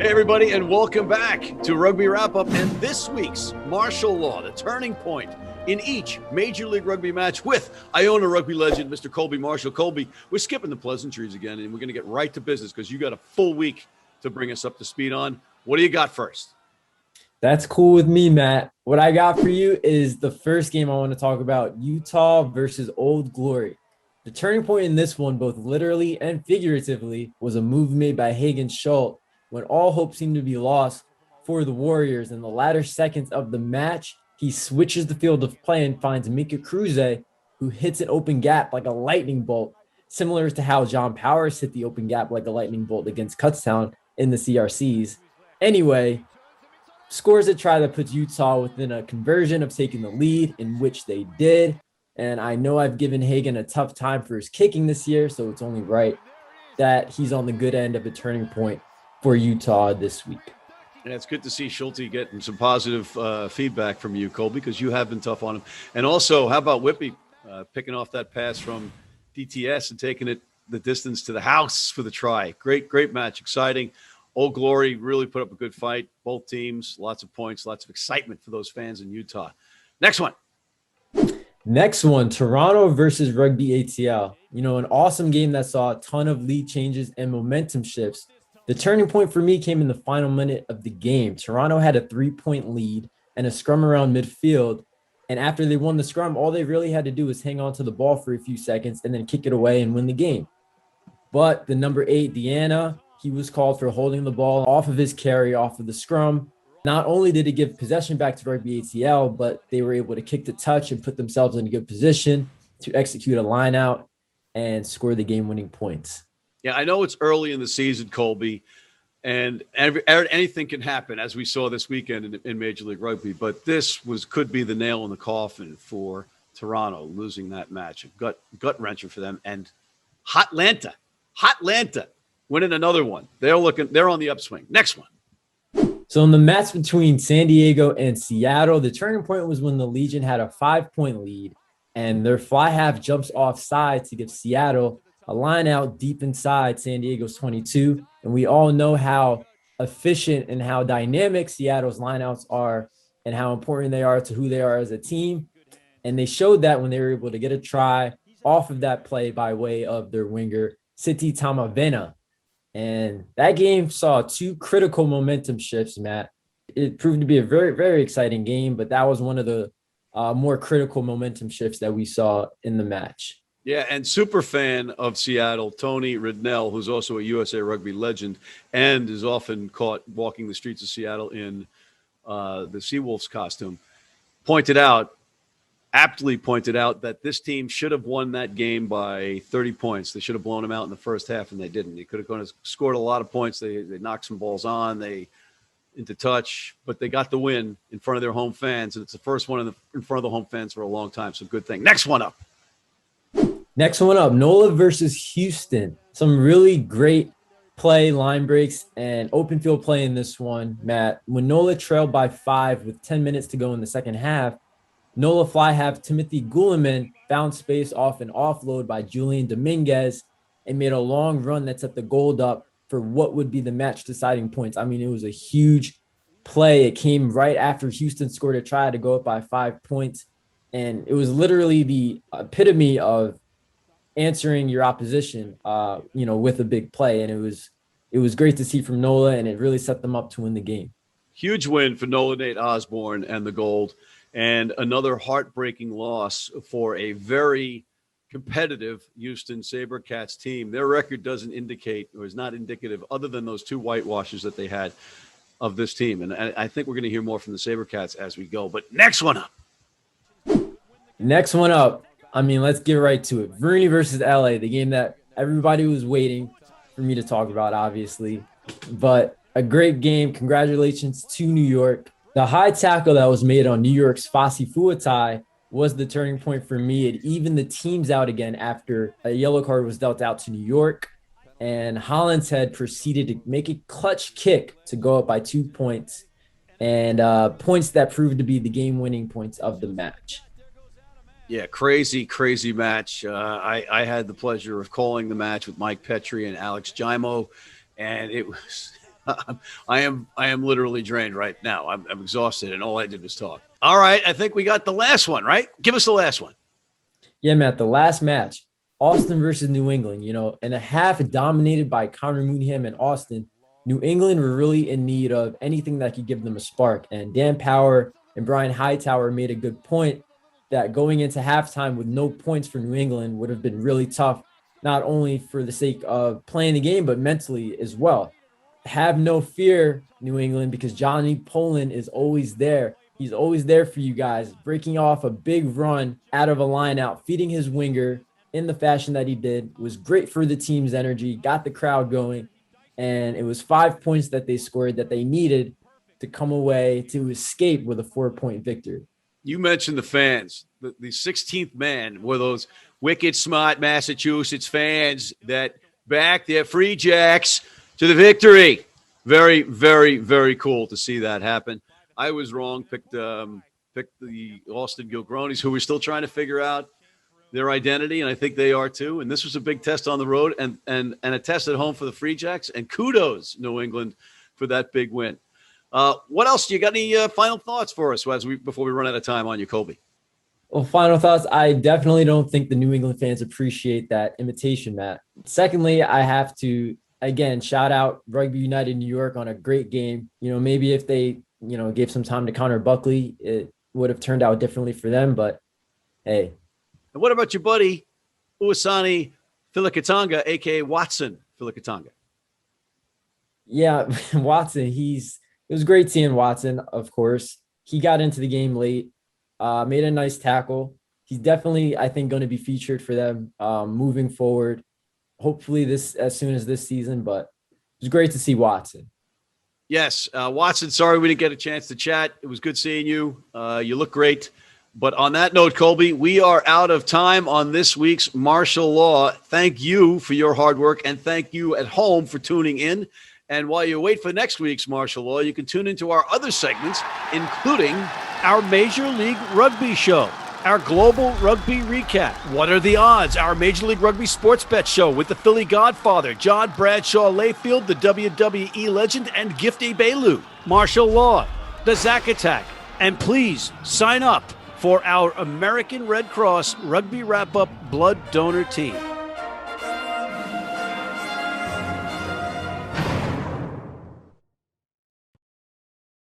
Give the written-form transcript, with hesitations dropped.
Hey, everybody, and welcome back to Rugby Wrap-Up and this week's martial law, the turning point in each Major League Rugby match with Iona Rugby legend, Mr. Colby Marshall. Colby, we're skipping the pleasantries again, and we're going to get right to business because you got a full week to bring us up to speed on. What do you got first? That's cool with me, Matt. What I got for you is the first game I want to talk about, Utah versus Old Glory. The turning point in this one, both literally and figuratively, was a move made by Hagen Schultz when all hope seemed to be lost for the Warriors. In the latter seconds of the match, he switches the field of play and finds Mika Kruse, who hits an open gap like a lightning bolt, similar to how John Powers hit the open gap like a lightning bolt against Kutztown in the CRCs. Anyway, scores a try that puts Utah within a conversion of taking the lead, in which they did. And I know I've given Hagen a tough time for his kicking this year, so it's only right that he's on the good end of a turning point for Utah this week. And it's good to see Schulte getting some positive feedback from you, Cole, because you have been tough on him. And also, how about Whippy picking off that pass from DTS and taking it the distance to the house for the try? Great match, exciting. Old Glory really put up a good fight. Both teams, lots of points, lots of excitement for those fans in Utah. Next one, Toronto versus Rugby ATL. An awesome game that saw a ton of lead changes and momentum shifts. The turning point for me came in the final minute of the game. Toronto had a 3-point lead and a scrum around midfield. And after they won the scrum, all they really had to do was hang on to the ball for a few seconds and then kick it away and win the game. But the number 8, Deanna, he was called for holding the ball off of his carry, off of the scrum. Not only did it give possession back to Rugby ATL, but they were able to kick the touch and put themselves in a good position to execute a line out and score the game-winning points. Yeah, I know it's early in the season, Colby, and anything can happen, as we saw this weekend in Major League Rugby. But this could be the nail in the coffin for Toronto, losing that match. A gut wrencher for them. And Hotlanta winning another one. They're on the upswing. Next one. So in the match between San Diego and Seattle, the turning point was when the Legion had a 5-point lead and their fly half jumps offside to give Seattle a line out deep inside San Diego's 22. And we all know how efficient and how dynamic Seattle's lineouts are and how important they are to who they are as a team. And they showed that when they were able to get a try off of that play by way of their winger, Siti Tamavena. And that game saw 2 critical momentum shifts, Matt. It proved to be a very, very exciting game, but that was one of the more critical momentum shifts that we saw in the match. Yeah, and super fan of Seattle, Tony Ridnell, who's also a USA Rugby legend and is often caught walking the streets of Seattle in the Seawolves costume, aptly pointed out that this team should have won that game by 30 points. They should have blown them out in the first half, and they didn't. They could have gone and scored a lot of points. They knocked some balls on, into touch, but they got the win in front of their home fans, and it's the first one in front of the home fans for a long time, so good thing. Next one up, NOLA versus Houston. Some really great play, line breaks, and open field play in this one, Matt. When NOLA trailed by 5 with 10 minutes to go in the second half, NOLA fly half Timothy Guliman found space off an offload by Julian Dominguez and made a long run that set the goal up for what would be the match deciding points. I mean, it was a huge play. It came right after Houston scored a try to go up by 5 points. And it was literally the epitome of answering your opposition, with a big play. And it was great to see from NOLA, and it really set them up to win the game. Huge win for NOLA Nate Osborne and the Gold, and another heartbreaking loss for a very competitive Houston SaberCats team. Their record doesn't indicate, or is not indicative, other than those 2 whitewashes that they had, of this team. And I think we're going to hear more from the SaberCats as we go. But next one up. I mean, let's get right to it. Vernie versus LA, the game that everybody was waiting for me to talk about, obviously. But a great game. Congratulations to New York. The high tackle that was made on New York's Fasi Fuatai was the turning point for me. It evened the teams out again after a yellow card was dealt out to New York. And Hollinshead proceeded to make a clutch kick to go up by 2 points, and points that proved to be the game-winning points of the match. Yeah, crazy match. I had the pleasure of calling the match with Mike Petrie and Alex Gimo, and it was I am literally drained right now. I'm exhausted, and all I did was talk. All right, I think we got the last one, right? Give us the last one. Yeah, Matt, the last match, Austin versus New England, in a half dominated by Connor Mooneyham and Austin. New England were really in need of anything that could give them a spark. And Dan Power and Bryan Hightower made a good point that going into halftime with no points for New England would have been really tough, not only for the sake of playing the game, but mentally as well. Have no fear, New England, because Johnny Poland is always there. He's always there for you guys, breaking off a big run out of a line out, feeding his winger in the fashion that he did. Was great for the team's energy, got the crowd going, and it was 5 points that they scored that they needed to come away to escape with a 4-point victory. You mentioned the fans. The 16th man were those wicked smart Massachusetts fans that backed their Free Jacks to the victory. Very, very, very cool to see that happen. I was wrong. Picked the Austin Gilgronis, who were still trying to figure out their identity, and I think they are too. And this was a big test on the road and a test at home for the Free Jacks. And kudos, New England, for that big win. What else? Do you got any final thoughts for us before we run out of time on you, Colby? Well, final thoughts. I definitely don't think the New England fans appreciate that invitation, Matt. Secondly, I have to, again, shout out Rugby United New York on a great game. Maybe if they, gave some time to Connor Buckley, it would have turned out differently for them. But hey. And what about your buddy, Uasani Filikatonga, a.k.a. Watson Filikatonga? Yeah, Watson, it was great seeing Watson, of course. He got into the game late, made a nice tackle. He's definitely, I think, going to be featured for them moving forward. Hopefully as soon as this season, but it was great to see Watson. Yes, Watson, sorry we didn't get a chance to chat. It was good seeing you. You look great. But on that note, Colby, we are out of time on this week's Martial Law. Thank you for your hard work, and thank you at home for tuning in. And while you wait for next week's Martial Law, you can tune into our other segments, including our Major League Rugby show, our Global Rugby Recap, What Are the Odds?, our Major League Rugby Sports Bet show with the Philly Godfather, John Bradshaw Layfield, the WWE legend, and Gifty Bailu, Martial Law, the Zack Attack, and please sign up for our American Red Cross Rugby Wrap-Up Blood Donor Team.